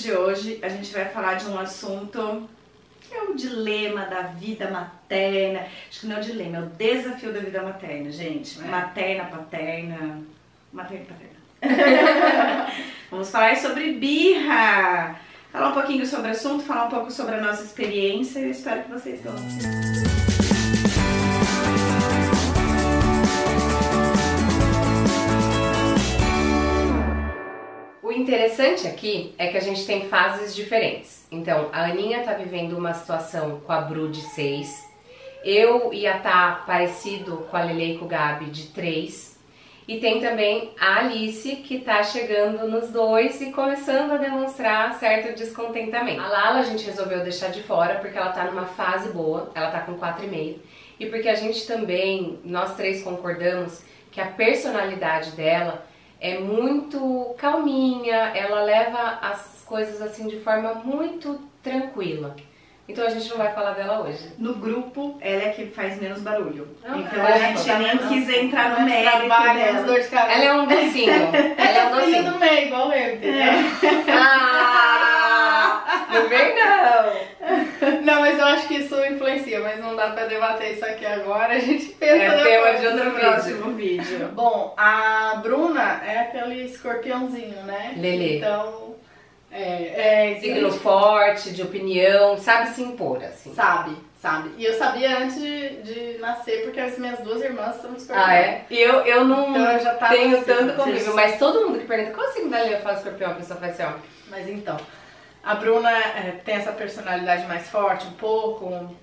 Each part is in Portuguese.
de hoje a gente vai falar de um assunto que é o dilema da vida materna. Acho que não é o dilema, é o desafio da vida materna, gente. Materna, paterna, materna, paterna. Vamos falar sobre birra. Falar um pouquinho sobre o assunto, falar um pouco sobre a nossa experiência e eu espero que vocês gostem. O interessante aqui é que a gente tem fases diferentes. Então, a Aninha tá vivendo uma situação com a Bru de 6. Eu ia estar parecido com a Lele e com o Gabi de 3. E tem também a Alice que tá chegando nos 2 e começando a demonstrar certo descontentamento. A Lala a gente resolveu deixar de fora porque ela tá numa fase boa, ela tá com 4,5. E porque a gente também, nós 3 concordamos que a personalidade dela é muito calminha, ela leva as coisas assim de forma muito tranquila. Então a gente não vai falar dela hoje. No grupo, ela é que faz menos barulho. Não, então a gente nem quis entrar no mérito dela. Ela é um docinho. Ela é um docinho. do meio, igual eu, entendeu? Não vem não. Não, mas eu acho que isso influencia, mas não dá pra debater isso aqui agora. A gente pensa É tema de outro próximo vídeo. Bom, a Bruna é aquele escorpiãozinho, né? Lelê. Então, signo forte, de opinião, sabe se impor, assim. Sabe. E eu sabia antes de nascer, porque as minhas 2 irmãs são de escorpião. Ah, é? E eu não Então, eu já tava tenho assim, tanto convívio, mas todo mundo que pergunta qual signo da Lelê fala escorpião, a pessoa faz assim, ó. Mas então, a Bruna tem essa personalidade mais forte um pouco,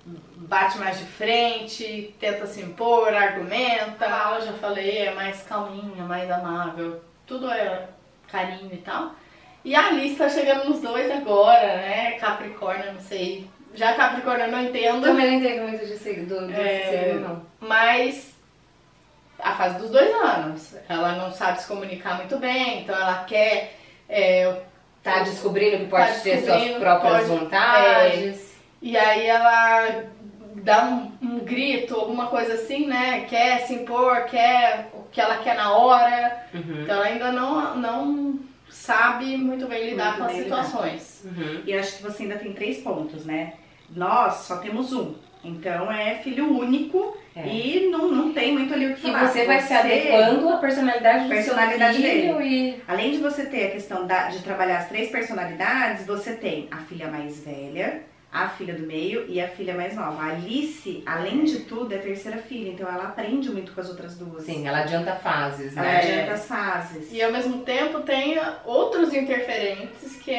bate mais de frente, tenta se impor, argumenta. A Lala, já falei, é mais calminha, mais amável, tudo é carinho e tal. E a Alice tá chegando nos 2 agora, né? Capricórnio, não sei. Já Capricórnio eu não entendo. Também não entendo muito de signo, não. Mas a fase dos 2 anos. Ela não sabe se comunicar muito bem, então ela quer... Tá descobrindo que pode ter suas próprias vontades. E aí ela dá um grito, alguma coisa assim, né? Quer se impor, quer o que ela quer na hora. Uhum. Então ela ainda não sabe muito bem lidar com as situações. Uhum. E acho que você ainda tem 3 pontos, né? Nós só temos um. Então é filho único e não tem muito ali o que falar. E você vai se adequando à personalidade do personalidade seu filho dele. Além de você ter a questão de trabalhar as 3 personalidades, você tem a filha mais velha, a filha do meio e a filha mais nova. A Alice, além de tudo, é a 3ª filha, então ela aprende muito com as outras 2. Sim, ela adianta fases, né? Ela adianta as fases. E ao mesmo tempo tem outros interferentes que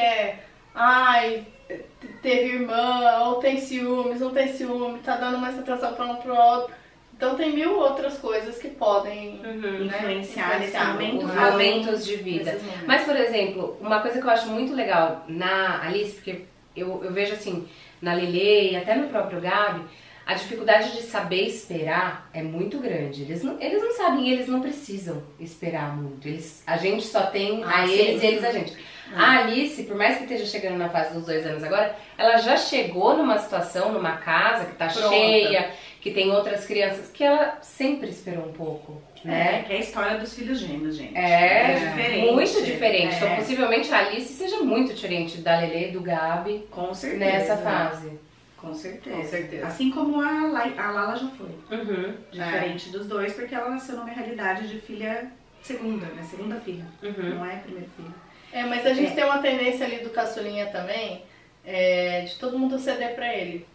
teve irmã, ou tem ciúmes, não tem ciúme, tá dando mais atenção para um pro outro. Então tem 1000 outras coisas que podem influenciar nesse momento. Os momentos de vida. Mas, por exemplo, uma coisa que eu acho muito legal na Alice, porque eu vejo assim, na Lelê e até no próprio Gabi, a dificuldade de saber esperar é muito grande. Eles não sabem e eles não precisam esperar muito. A gente só tem eles e eles a gente. A Alice, por mais que esteja chegando na fase dos 2 anos agora, ela já chegou numa situação, numa casa que tá cheia, que tem outras crianças, que ela sempre esperou um pouco, né? Que é a história dos filhos gêmeos, gente. É diferente. Muito diferente. Então, possivelmente a Alice seja muito diferente da Lelê e do Gabi. Com certeza. Nessa fase. Com certeza. Com certeza. Assim como a Lala já foi. Uhum. Diferente dos 2, porque ela nasceu numa realidade de filha segunda, né? Segunda filha. Uhum. Não é a primeira filha. Mas a gente tem uma tendência ali do caçulinha também, de todo mundo ceder pra ele.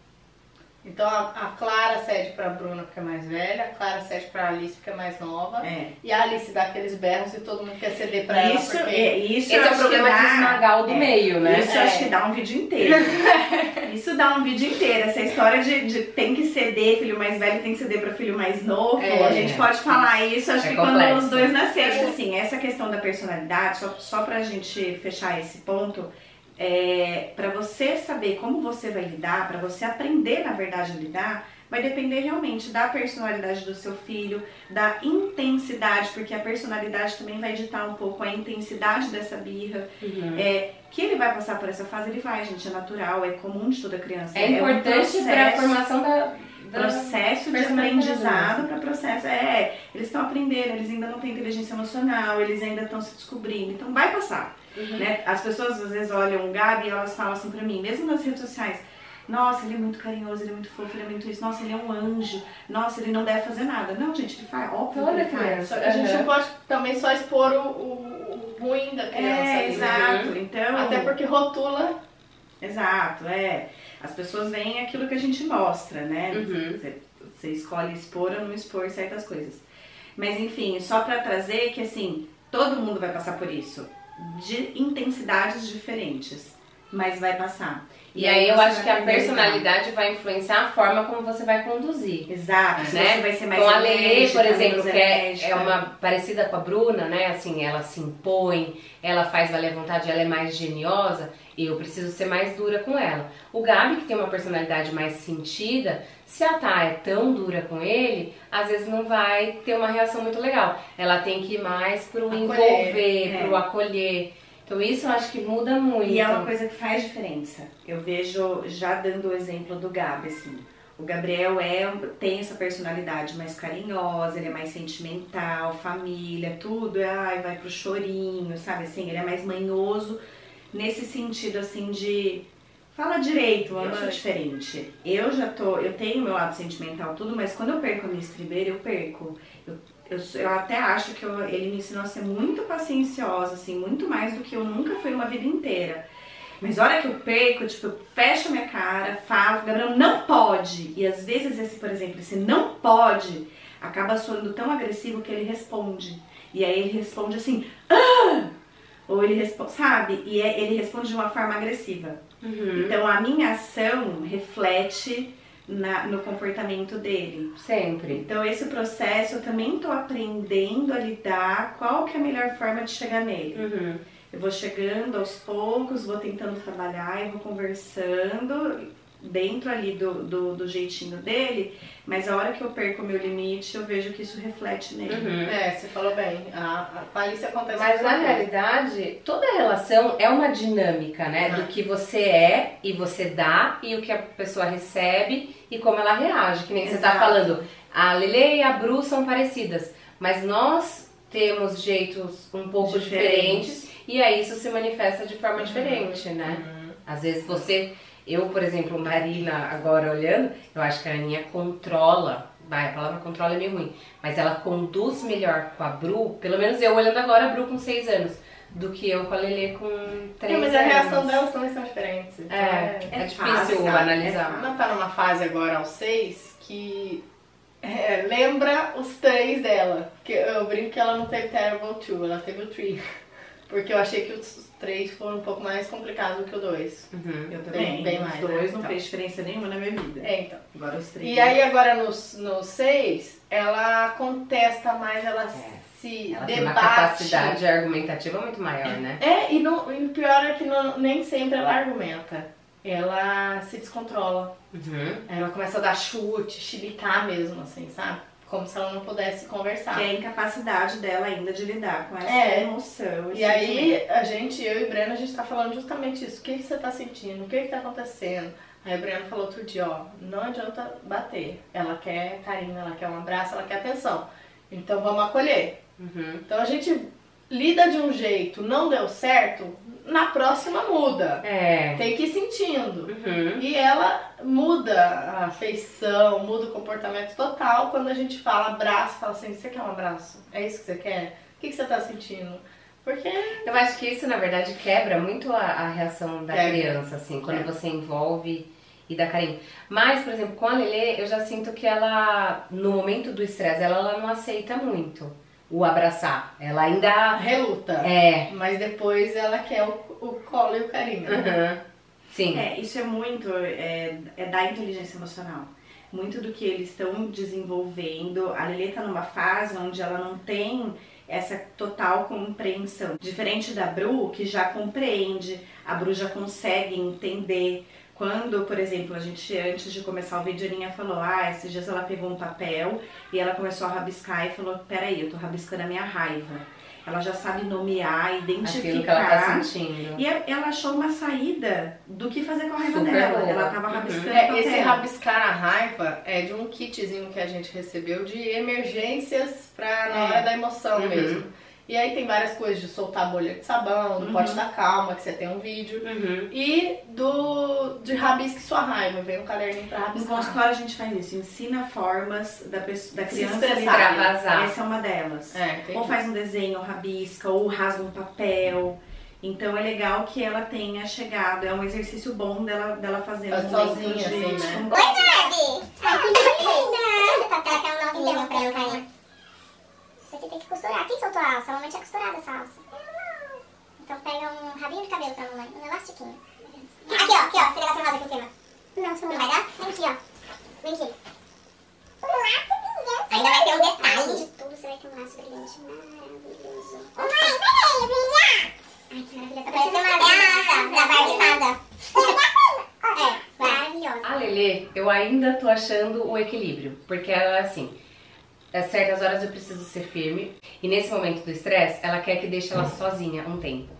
Então a Clara cede pra Bruna porque é mais velha, a Clara cede pra Alice porque é mais nova. E a Alice dá aqueles berros e todo mundo quer ceder pra ela. Isso esse é o problema de esmagar o do meio, né? Isso eu acho que dá um vídeo inteiro. Isso dá um vídeo inteiro. Essa história de tem que ceder, filho mais velho tem que ceder pra filho mais novo. A gente pode falar isso, acho que complexo. Quando os 2 nasceram. Assim, essa questão da personalidade, só pra gente fechar esse ponto, para você saber como você vai lidar, para você aprender, na verdade, a lidar, vai depender realmente da personalidade do seu filho, da intensidade, porque a personalidade também vai ditar um pouco a intensidade dessa birra. Que ele vai passar por essa fase, ele vai, gente, é natural, é comum de toda criança. É importante para a formação processo de aprendizado para processo. Eles estão aprendendo, eles ainda não têm inteligência emocional, eles ainda estão se descobrindo, então vai passar. Né? As pessoas às vezes olham o Gabi e elas falam assim pra mim, mesmo nas redes sociais, nossa, ele é muito carinhoso, ele é muito fofo, ele é muito isso, nossa, ele é um anjo, nossa, ele não deve fazer nada. Não, gente, ele faz, óbvio que ele faz. Só que a gente não pode também só expor o ruim da criança. Exato, né? então... Até porque rotula. Exato, As pessoas veem aquilo que a gente mostra, né? Você escolhe expor ou não expor certas coisas. Mas enfim, só pra trazer que assim, todo mundo vai passar por isso. De intensidades diferentes, mas vai passar. E aí eu acho que a personalidade vai influenciar a forma como você vai conduzir. Exato, né? Você vai ser mais com a Lelê, por exemplo, que é enérgica. uma parecida com a Bruna, né? Assim, ela se impõe, ela faz valer a vontade, ela é mais geniosa, e eu preciso ser mais dura com ela. O Gabi, que tem uma personalidade mais sentida, se a Tá é tão dura com ele, às vezes não vai ter uma reação muito legal. Ela tem que ir mais pro envolver, pro acolher. Então isso eu acho que muda muito. E é uma coisa que faz diferença. Eu vejo, já dando o exemplo do Gabi, assim. O Gabriel tem essa personalidade mais carinhosa, ele é mais sentimental, família, tudo. Vai pro chorinho, sabe assim? Ele é mais manhoso nesse sentido, assim, de... Fala direito, eu sou diferente. Eu tenho meu lado sentimental, tudo, mas quando eu perco a minha estribeira, eu perco. Eu até acho que ele me ensinou a ser muito pacienciosa, assim, muito mais do que eu nunca fui uma vida inteira. Mas a hora que eu perco, tipo, eu fecho a minha cara, falo, Gabriel, não pode. E às vezes, por exemplo, esse não pode acaba soando tão agressivo que ele responde. E aí ele responde assim, ou ele responde, sabe? E ele responde de uma forma agressiva. Então a minha ação reflete no comportamento dele. Sempre. Então esse processo eu também tô aprendendo a lidar, qual que é a melhor forma de chegar nele. Eu vou chegando aos poucos, vou tentando trabalhar e vou conversando dentro ali do jeitinho dele, mas a hora que eu perco o meu limite, eu vejo que isso reflete nele. Você falou bem. Com a Alice acontece. Mas na realidade, toda relação é uma dinâmica, né? Do que você é e você dá e o que a pessoa recebe e como ela reage. Que nem você tá falando, a Lelê e a Bru são parecidas, mas nós temos jeitos um pouco diferentes e aí isso se manifesta de forma diferente, né? Às vezes eu, por exemplo, Marina, agora olhando, eu acho que a Aninha controla, a palavra controla é meio ruim, mas ela conduz melhor com a Bru, pelo menos eu olhando agora a Bru com 6 anos, do que eu com a Lelê com 3 anos. Mas a reação delas também são diferentes. Então é difícil analisar. Ela tá numa fase agora aos 6 que lembra os 3 dela. Que eu brinco que ela não teve Terrible 2, ela teve o 3. Porque eu achei que os 3 foram um pouco mais complicados do que o 2. Eu também. Bem mais, os 2 né? não fez diferença nenhuma na minha vida. Então. Agora os 3. E aí agora no 6, ela contesta mais, ela se ela debate. tem uma capacidade argumentativa muito maior, né? E o pior é que nem sempre ela argumenta. Ela se descontrola. Ela começa a dar chute, chilicar mesmo, assim, sabe? Como se ela não pudesse conversar. Que é a incapacidade dela ainda de lidar com essa emoção. E aí, eu e Breno, a gente tá falando justamente isso. O que você tá sentindo? O que tá acontecendo? Aí o Breno falou outro dia, não adianta bater. Ela quer carinho, ela quer um abraço, ela quer atenção. Então vamos acolher. Então a gente lida de um jeito, não deu certo, na próxima muda. Tem que ir sentindo. E ela muda a afeição, muda o comportamento total quando a gente fala abraço, fala assim, você quer um abraço? É isso que você quer? O que você tá sentindo? Porque... Eu acho que isso, na verdade, quebra muito a reação da criança, assim, quando você envolve e dá carinho. Mas, por exemplo, com a Lelê, eu já sinto que ela, no momento do estresse, ela não aceita muito o abraçar. Ela ainda... reluta. Mas depois ela quer o colo e o carinho. Sim. Isso é muito da inteligência emocional. Muito do que eles estão desenvolvendo. A Lelê tá numa fase onde ela não tem essa total compreensão. Diferente da Bru, que já compreende, a Bru já consegue entender. Quando, por exemplo, a gente, antes de começar o vídeo, a Aninha falou, esses dias ela pegou um papel e ela começou a rabiscar e falou, peraí, eu tô rabiscando a minha raiva. ela já sabe nomear, identificar. Aquilo que ela tá sentindo. E ela achou uma saída do que fazer com a raiva Super dela. boa. Ela tava rabiscando Esse rabiscar a raiva é de um kitzinho que a gente recebeu de emergências pra na hora da emoção mesmo. E aí tem várias coisas de soltar a bolha de sabão, do pote da calma, que você tem um vídeo. E de rabisque sua raiva, vem um caderninho pra No rabiscar. consultório a gente faz isso, ensina formas da criança expressar, vazar. Essa é uma delas. Entendi. Ou faz um desenho, ou rabisca, ou rasga um papel. Então é legal que ela tenha chegado, é um exercício bom dela fazer Faz um momento sozinha, de assim, né? descontração. Oi, Gabi! Ai, que linda! Tá até um novinho pra ela, carinha. Isso aqui tem que costurar. Quem soltou a alça? A mamãe tinha costurado essa alça. Então pega um rabinho de cabelo pra mamãe, um elastiquinho. Aqui, ó, esse negocinho rosa aqui em cima. Não vai dar? Vem aqui, ó. Vem aqui. Ainda vai ter um detalhe. Além de tudo, você vai ter um laço brilhante maravilhoso. Mãe, peraí, brilhar! Ai, que maravilhosa. Parece uma da Barbie fada. É, maravilhosa. A Lelê, eu ainda tô achando o equilíbrio, porque ela, assim, a certas horas eu preciso ser firme, e nesse momento do estresse, ela quer que deixe ela sozinha um tempo.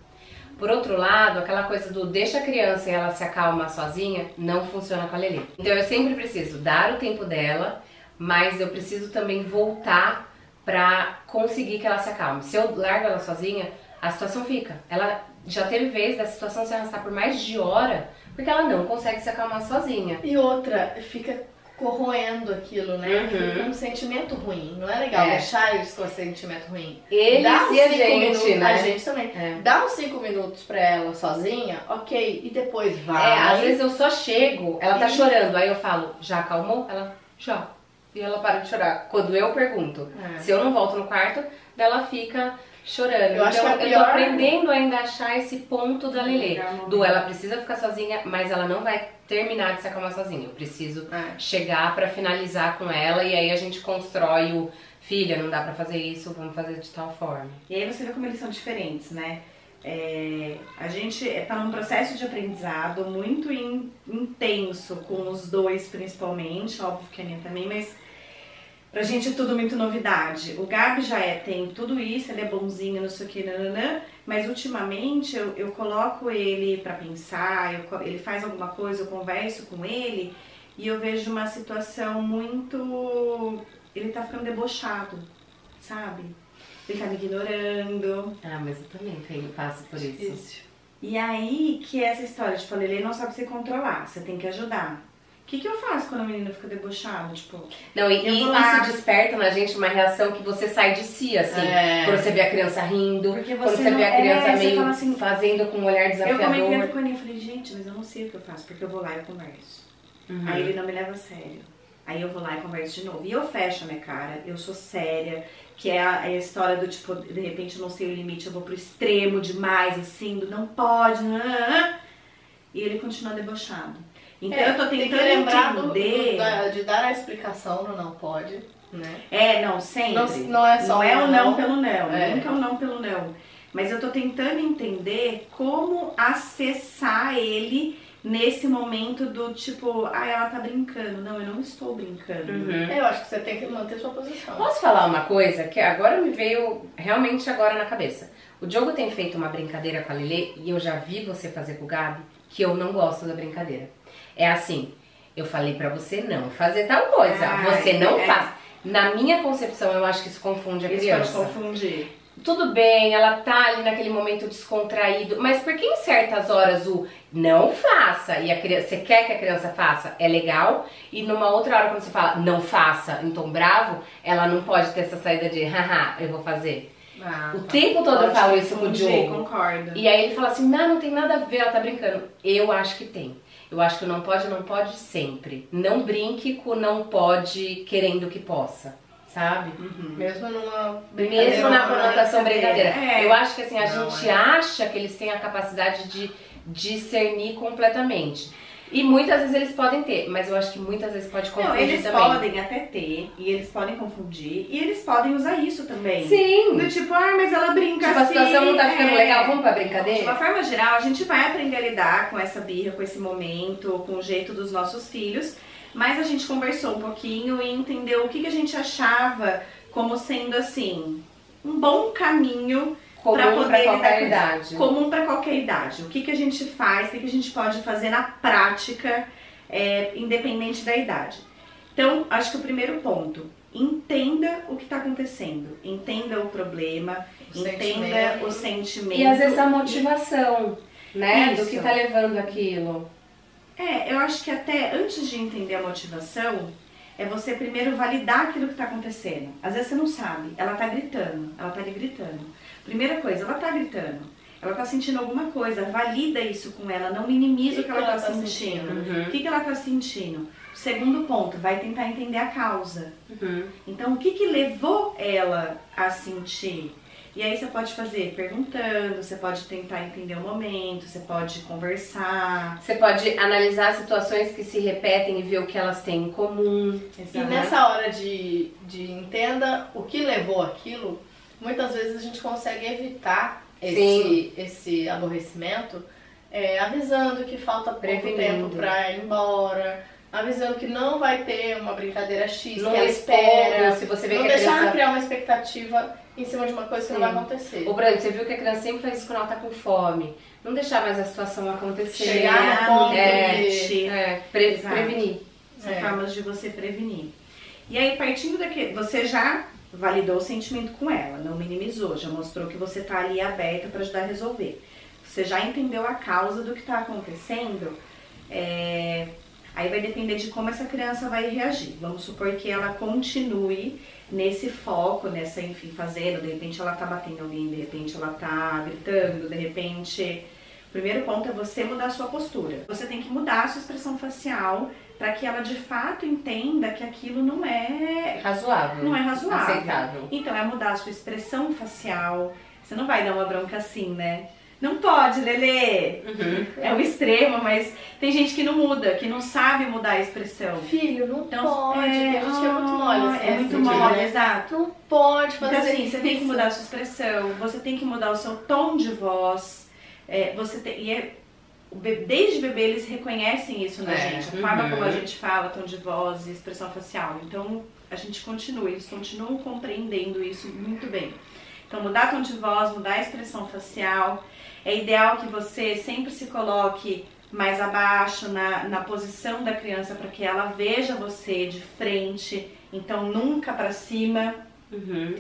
Por outro lado, aquela coisa do deixa a criança e ela se acalma sozinha, não funciona com a Lelê. Então eu sempre preciso dar o tempo dela, mas eu preciso também voltar pra conseguir que ela se acalme. Se eu largo ela sozinha, a situação fica. Ela já teve vez da situação se arrastar por mais de hora, porque ela não consegue se acalmar sozinha. E outra, fica corroendo aquilo, né? Fica um sentimento ruim. Não é legal deixar eles com esse sentimento ruim. Eles Dá uns e a 5 gente, minutos, né? A gente também. Dá uns 5 minutos pra ela sozinha, ok, e depois vai. Às vezes eu só chego, ela tá chorando, aí eu falo, já acalmou? Ela, já. E ela para de chorar. Quando eu pergunto, se eu não volto no quarto, ela fica chorando. Eu acho que então é eu pior... tô aprendendo ainda a achar esse ponto da Lelê. Ela precisa ficar sozinha, mas ela não vai terminar de se acalmar sozinha. Eu preciso chegar pra finalizar com ela e aí a gente constrói o filha, não dá pra fazer isso, vamos fazer de tal forma. E aí você vê como eles são diferentes, né? A gente tá num processo de aprendizado muito intenso com os dois principalmente, óbvio que a Aninha também, mas pra gente é tudo muito novidade. O Gabi já tem tudo isso, ele é bonzinho, não sei o que, nananã, mas ultimamente eu coloco ele pra pensar, ele faz alguma coisa, eu converso com ele e eu vejo uma situação muito... Ele tá ficando debochado, sabe? Ele tá me ignorando. Ah, mas eu também passo por isso. E aí que essa história, tipo, a Lelê não sabe se controlar, você tem que ajudar. O que eu faço quando a menina fica debochada, tipo... Não, e isso desperta na gente uma reação que você sai de si, assim. Quando você vê a criança rindo, quando você vê a criança meio assim, fazendo com um olhar desafiador. Eu comentei com a Aninha, falei, gente, mas eu não sei o que eu faço, porque eu vou lá e eu converso. Aí ele não me leva a sério. Aí eu vou lá e converso de novo. E eu fecho a minha cara, eu sou séria, que é a história do tipo, de repente eu não sei o limite, eu vou pro extremo demais, assim, do não pode, e ele continua debochado. Então eu tô tentando entender... de dar a explicação no não pode, né? Não, sempre. Não é só o não pelo não, nunca o não pelo não. Mas eu tô tentando entender como acessar ele nesse momento do tipo, ela tá brincando. Não, eu não estou brincando. Eu acho que você tem que manter sua posição. Posso falar uma coisa que agora me veio realmente agora na cabeça? O Diogo tem feito uma brincadeira com a Lelê e eu já vi você fazer com o Gabi que eu não gosto da brincadeira. É assim, eu falei pra você não fazer tal coisa, você não faz. Na minha concepção, eu acho que isso confunde a criança. Isso pode confundir. Tudo bem, ela tá ali naquele momento descontraído, mas por que em certas horas o não faça e a criança, você quer que a criança faça, é legal, e numa outra hora quando você fala não faça em tom bravo, ela não pode ter essa saída de haha, eu vou fazer. O tempo todo eu falo isso com o Diogo. Concordo. E aí ele fala assim, não tem nada a ver, ela tá brincando. Eu acho que tem. Eu acho que o não pode sempre. Não brinque com o não pode querendo que possa, sabe? Mesmo numa brincadeira. Mesmo na conotação brincadeira. Eu acho que assim, a gente acha que eles têm a capacidade de discernir completamente. E muitas vezes eles podem ter, mas eu acho que muitas vezes pode confundir também. Eles podem até ter, e eles podem confundir, e eles podem usar isso também. Sim. Do tipo, mas ela brinca tipo, assim. A situação não tá ficando legal, vamos pra brincadeira? De uma forma geral, a gente vai aprender a lidar com essa birra, com esse momento, com o jeito dos nossos filhos, mas a gente conversou um pouquinho e entendeu o que a gente achava como sendo assim... um bom caminho Comum para poder pra lidar qualquer com isso. idade. Comum para qualquer idade. O que, que a gente faz, o que, que a gente pode fazer na prática, independente da idade. Então, acho que o primeiro ponto, entenda o que está acontecendo, entenda o problema, entenda o sentimento. E às vezes a motivação, né, Isso. do que tá levando aquilo. Eu acho que até antes de entender a motivação, é você primeiro validar aquilo que está acontecendo. Às vezes você não sabe, ela tá gritando, ela tá lhe gritando. Primeira coisa, ela tá gritando, ela tá sentindo alguma coisa, valida isso com ela, não minimiza o que ela tá sentindo. Uhum. O que ela tá sentindo? Segundo ponto, vai tentar entender a causa. Uhum. Então, o que que levou ela a sentir? E aí você pode fazer perguntando, você pode tentar entender o momento, você pode conversar. Você pode analisar situações que se repetem e ver o que elas têm em comum. E nessa hora de entenda o que levou aquilo, muitas vezes a gente consegue evitar esse aborrecimento, avisando que falta pouco tempo pra ir embora, avisando que não vai ter uma brincadeira X, Não que ela espera, espera, se você vê não que a deixar criança... criar uma expectativa em cima de uma coisa que não vai acontecer. O Brando, você viu que a criança sempre faz isso quando ela tá com fome. Não deixar mais a situação acontecer. Chegar no ponto de... prevenir. São formas de você prevenir. E aí, partindo daqui, você já validou o sentimento com ela, não minimizou, já mostrou que você tá ali aberta para ajudar a resolver. Você já entendeu a causa do que tá acontecendo, aí vai depender de como essa criança vai reagir. Vamos supor que ela continue nesse foco, nessa, enfim, fazendo, de repente ela tá batendo alguém, de repente ela tá gritando, de repente... O primeiro ponto é você mudar a sua postura. Você tem que mudar a sua expressão facial para que ela de fato entenda que aquilo não é razoável. Não é razoável. Aceitável. Então é mudar a sua expressão facial. Você não vai dar uma bronca assim, né? Não pode, Lelê! Uhum. É o extremo, mas tem gente que não muda, que não sabe mudar a expressão. Filho, não Então, pode, tem gente que é muito mole. Assim, é muito assim, mole, né? exato. Não pode fazer Então assim, você tem que isso. mudar a sua expressão, você tem que mudar o seu tom de voz. Desde bebê eles reconhecem isso na gente, a forma como a gente fala, tom de voz e expressão facial. Então a gente continua, eles continuam compreendendo isso muito bem. Então mudar tom de voz, mudar a expressão facial. É ideal que você sempre se coloque mais abaixo na posição da criança para que ela veja você de frente. Então nunca para cima,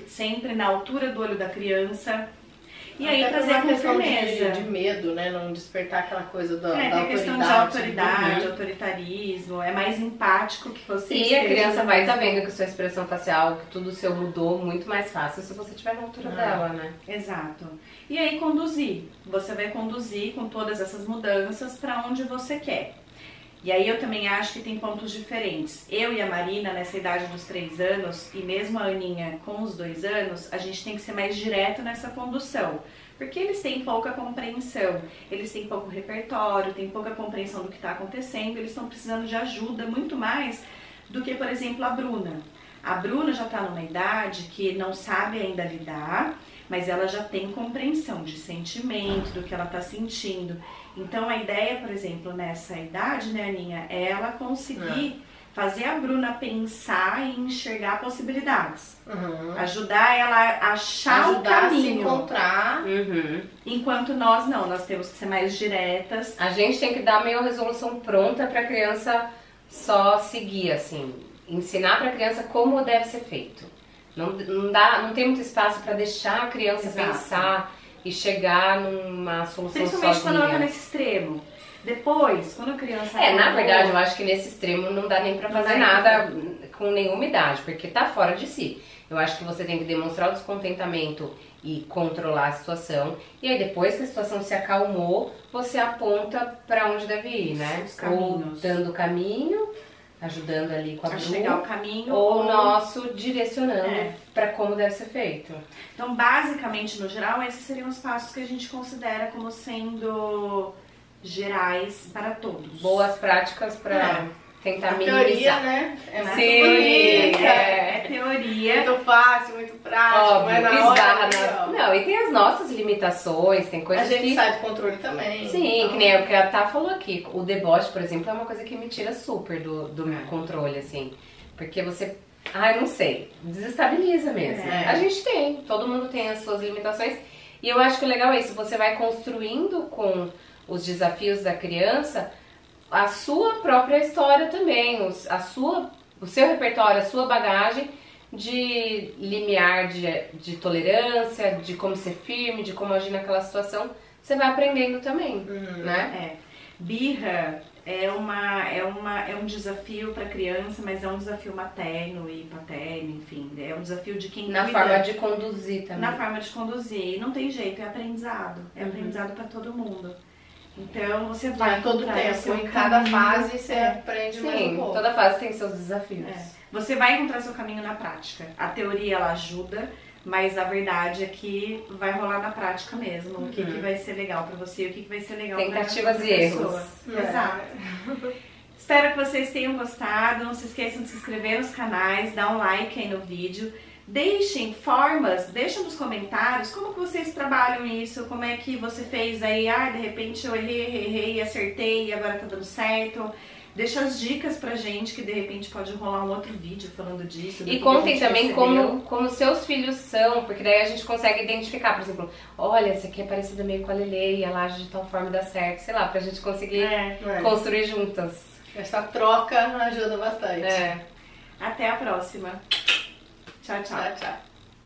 sempre na altura do olho da criança. E aí trazer com firmeza. De medo, né? Não despertar aquela coisa da tem autoridade. questão de autoridade, autoritarismo, é mais empático que você E a criança vai estar vendo que sua expressão facial, que tudo seu mudou muito mais fácil se você estiver na altura dela, né? Exato. E aí conduzir. Você vai conduzir com todas essas mudanças para onde você quer. E aí eu também acho que tem pontos diferentes. Eu e a Marina, nessa idade dos 3 anos, e mesmo a Aninha com os 2 anos, a gente tem que ser mais direto nessa condução. Porque eles têm pouca compreensão, eles têm pouco repertório, têm pouca compreensão do que está acontecendo, eles estão precisando de ajuda muito mais do que, por exemplo, a Bruna. A Bruna já está numa idade que não sabe ainda lidar, mas ela já tem compreensão de sentimento, do que ela está sentindo. Então a ideia, por exemplo, nessa idade, né, Aninha, é ela conseguir fazer a Bruna pensar e enxergar possibilidades. Ajudar ela a achar o caminho. A se encontrar. Enquanto nós temos que ser mais diretas. A gente tem que dar meio resolução pronta pra criança só seguir, assim. Ensinar pra criança como deve ser feito. Não tem muito espaço pra deixar a criança pensar e chegar numa solução Principalmente sozinha. quando ela tá nesse extremo. Depois, quando a criança... na verdade, eu acho que nesse extremo não dá nem pra fazer nada com nenhuma idade, porque tá fora de si. Eu acho que você tem que demonstrar o descontentamento e controlar a situação. E aí, depois que a situação se acalmou, você aponta pra onde deve ir, né? Os caminhos. Ou dando o caminho, ajudando ali com a Bru, chegar ao caminho. ou o nosso direcionando pra como deve ser feito. Então, basicamente, no geral, esses seriam os passos que a gente considera como sendo gerais para todos. Boas práticas pra tentar A minimizar. teoria, né? É muito Sim, bonita. É teoria. Muito fácil, muito prático. Óbvio, mas na esbarra hora, nas... ó, Não, e tem as nossas limitações, tem a coisas gente que... sai do controle também. Sim, então. que nem o que a Tá falou aqui. O deboche, por exemplo, é uma coisa que me tira super do meu controle, assim. Porque você Ai, não sei. Desestabiliza mesmo. É. A gente tem, todo mundo tem as suas limitações. E eu acho que o legal é isso, você vai construindo com os desafios da criança a sua própria história também, o seu repertório, a sua bagagem de limiar de tolerância, de como ser firme, de como agir naquela situação. Você vai aprendendo também, né? Birra é um desafio para criança, mas é um desafio materno e paterno, enfim, é um desafio de quem Na cuida, forma de conduzir também. na forma de conduzir. E não tem jeito, é aprendizado, aprendizado para todo mundo. Então você vai todo encontrar o tempo, seu em cada caminho. fase você aprende mais um Sim, pouco. toda fase tem seus desafios. Você vai encontrar seu caminho na prática. A teoria ela ajuda, mas a verdade é que vai rolar na prática mesmo. O que vai ser legal pra você e o que vai ser legal pra Tentativas outra e pessoa. erros. Exato. Espero que vocês tenham gostado. Não se esqueçam de se inscrever nos canais, dar um like aí no vídeo. Deixem nos comentários como que vocês trabalham isso, como é que você fez aí, de repente eu errei, acertei e agora tá dando certo. Deixa as dicas pra gente, que de repente pode rolar um outro vídeo falando disso. E contem também como seus filhos são, porque daí a gente consegue identificar, por exemplo, olha, essa aqui é parecida meio com a Lele e ela age de tal forma e dá certo, sei lá, pra gente conseguir construir juntas. Essa troca ajuda bastante. Até a próxima. Tchau, tchau. Tchau, tchau.